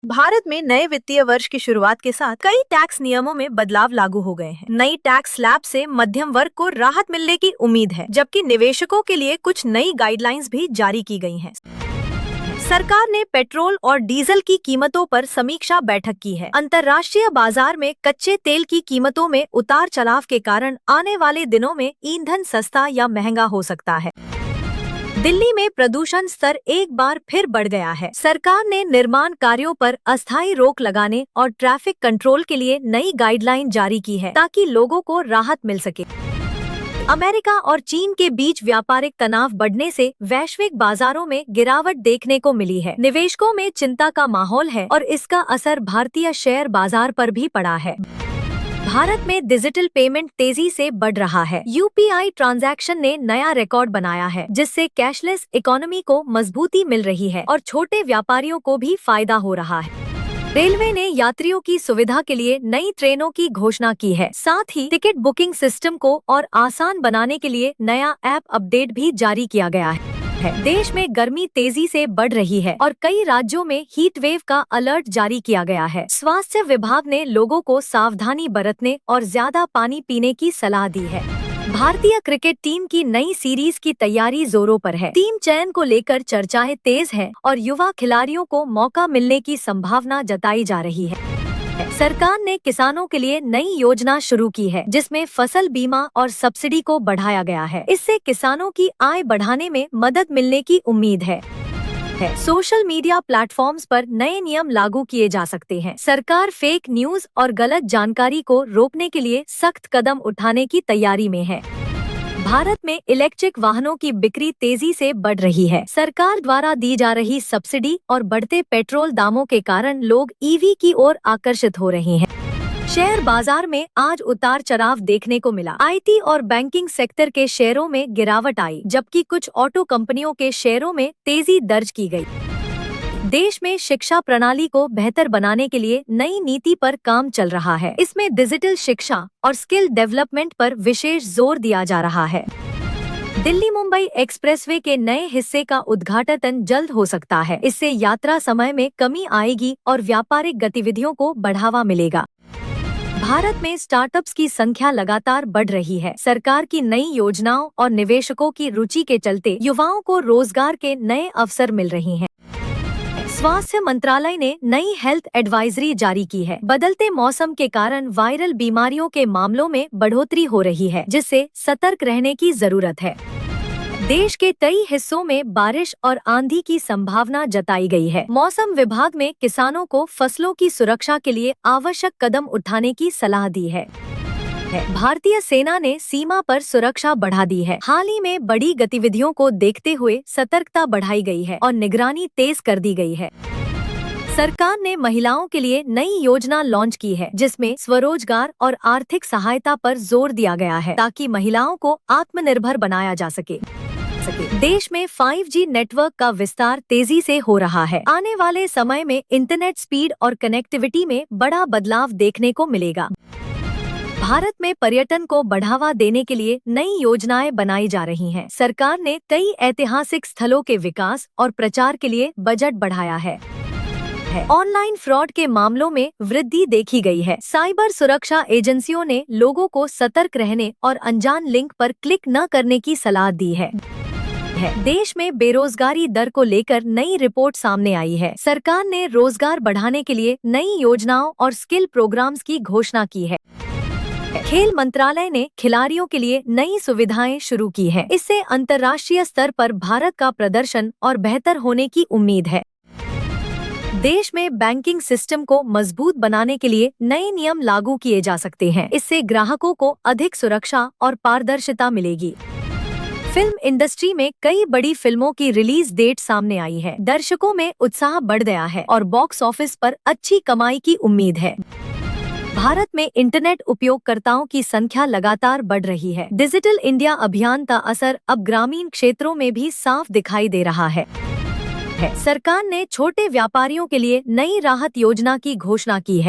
भारत में नए वित्तीय वर्ष की शुरुआत के साथ कई टैक्स नियमों में बदलाव लागू हो गए हैं। नई टैक्स स्लैब से मध्यम वर्ग को राहत मिलने की उम्मीद है, जबकि निवेशकों के लिए कुछ नई गाइडलाइंस भी जारी की गई हैं। सरकार ने पेट्रोल और डीजल की कीमतों पर समीक्षा बैठक की है। अंतर्राष्ट्रीय बाजार में कच्चे तेल की कीमतों में उतार चढ़ाव के कारण आने वाले दिनों में ईंधन सस्ता या महंगा हो सकता है। दिल्ली में प्रदूषण स्तर एक बार फिर बढ़ गया है। सरकार ने निर्माण कार्यों पर अस्थायी रोक लगाने और ट्रैफिक कंट्रोल के लिए नई गाइडलाइन जारी की है, ताकि लोगों को राहत मिल सके। अमेरिका और चीन के बीच व्यापारिक तनाव बढ़ने से वैश्विक बाजारों में गिरावट देखने को मिली है। निवेशकों में चिंता का माहौल है और इसका असर भारतीय शेयर बाजार पर भी पड़ा है। भारत में डिजिटल पेमेंट तेजी से बढ़ रहा है। यूपीआई ट्रांजैक्शन ने नया रिकॉर्ड बनाया है, जिससे कैशलेस इकोनॉमी को मजबूती मिल रही है और छोटे व्यापारियों को भी फायदा हो रहा है। रेलवे ने यात्रियों की सुविधा के लिए नई ट्रेनों की घोषणा की है। साथ ही टिकट बुकिंग सिस्टम को और आसान बनाने के लिए नया ऐप अपडेट भी जारी किया गया है। देश में गर्मी तेजी से बढ़ रही है और कई राज्यों में हीट वेव का अलर्ट जारी किया गया है। स्वास्थ्य विभाग ने लोगों को सावधानी बरतने और ज्यादा पानी पीने की सलाह दी है। भारतीय क्रिकेट टीम की नई सीरीज की तैयारी जोरों पर है। टीम चयन को लेकर चर्चाएं तेज हैं और युवा खिलाड़ियों को मौका मिलने की संभावना जताई जा रही है। सरकार ने किसानों के लिए नई योजना शुरू की है, जिसमें फसल बीमा और सब्सिडी को बढ़ाया गया है। इससे किसानों की आय बढ़ाने में मदद मिलने की उम्मीद है। सोशल मीडिया प्लेटफॉर्म्स पर नए नियम लागू किए जा सकते हैं। सरकार फेक न्यूज और गलत जानकारी को रोकने के लिए सख्त कदम उठाने की तैयारी में है। भारत में इलेक्ट्रिक वाहनों की बिक्री तेजी से बढ़ रही है। सरकार द्वारा दी जा रही सब्सिडी और बढ़ते पेट्रोल दामों के कारण लोग ईवी की ओर आकर्षित हो रहे हैं। शेयर बाजार में आज उतार चढ़ाव देखने को मिला। आईटी और बैंकिंग सेक्टर के शेयरों में गिरावट आई, जबकि कुछ ऑटो कंपनियों के शेयरों में तेजी दर्ज की गई। देश में शिक्षा प्रणाली को बेहतर बनाने के लिए नई नीति पर काम चल रहा है। इसमें डिजिटल शिक्षा और स्किल डेवलपमेंट पर विशेष जोर दिया जा रहा है। दिल्ली मुंबई एक्सप्रेसवे के नए हिस्से का उद्घाटन जल्द हो सकता है। इससे यात्रा समय में कमी आएगी और व्यापारिक गतिविधियों को बढ़ावा मिलेगा। भारत में स्टार्टअप्स की संख्या लगातार बढ़ रही है। सरकार की नई योजनाओं और निवेशकों की रुचि के चलते युवाओं को रोजगार के नए अवसर मिल रहे हैं। स्वास्थ्य मंत्रालय ने नई हेल्थ एडवाइजरी जारी की है। बदलते मौसम के कारण वायरल बीमारियों के मामलों में बढ़ोतरी हो रही है, जिससे सतर्क रहने की जरूरत है। देश के कई हिस्सों में बारिश और आंधी की संभावना जताई गई है। मौसम विभाग ने किसानों को फसलों की सुरक्षा के लिए आवश्यक कदम उठाने की सलाह दी है। भारतीय सेना ने सीमा पर सुरक्षा बढ़ा दी है। हाल ही में बड़ी गतिविधियों को देखते हुए सतर्कता बढ़ाई गई है और निगरानी तेज कर दी गई है। सरकार ने महिलाओं के लिए नई योजना लॉन्च की है, जिसमें स्वरोजगार और आर्थिक सहायता पर जोर दिया गया है, ताकि महिलाओं को आत्मनिर्भर बनाया जा सके। देश में 5G नेटवर्क का विस्तार तेजी से हो रहा है। आने वाले समय में इंटरनेट स्पीड और कनेक्टिविटी में बड़ा बदलाव देखने को मिलेगा। भारत में पर्यटन को बढ़ावा देने के लिए नई योजनाएं बनाई जा रही हैं। सरकार ने कई ऐतिहासिक स्थलों के विकास और प्रचार के लिए बजट बढ़ाया है। ऑनलाइन फ्रॉड के मामलों में वृद्धि देखी गई है। साइबर सुरक्षा एजेंसियों ने लोगों को सतर्क रहने और अनजान लिंक पर क्लिक न करने की सलाह दी है। देश में बेरोजगारी दर को लेकर नई रिपोर्ट सामने आई है। सरकार ने रोजगार बढ़ाने के लिए नई योजनाओं और स्किल प्रोग्राम्स की घोषणा की है। खेल मंत्रालय ने खिलाड़ियों के लिए नई सुविधाएं शुरू की हैं। इससे अंतर्राष्ट्रीय स्तर पर भारत का प्रदर्शन और बेहतर होने की उम्मीद है। देश में बैंकिंग सिस्टम को मजबूत बनाने के लिए नए नियम लागू किए जा सकते हैं। इससे ग्राहकों को अधिक सुरक्षा और पारदर्शिता मिलेगी। फिल्म इंडस्ट्री में कई बड़ी फिल्मों की रिलीज डेट सामने आई है। दर्शकों में उत्साह बढ़ गया है और बॉक्स ऑफिस पर अच्छी कमाई की उम्मीद है। भारत में इंटरनेट उपयोगकर्ताओं की संख्या लगातार बढ़ रही है। डिजिटल इंडिया अभियान का असर अब ग्रामीण क्षेत्रों में भी साफ दिखाई दे रहा है। सरकार ने छोटे व्यापारियों के लिए नई राहत योजना की घोषणा की है।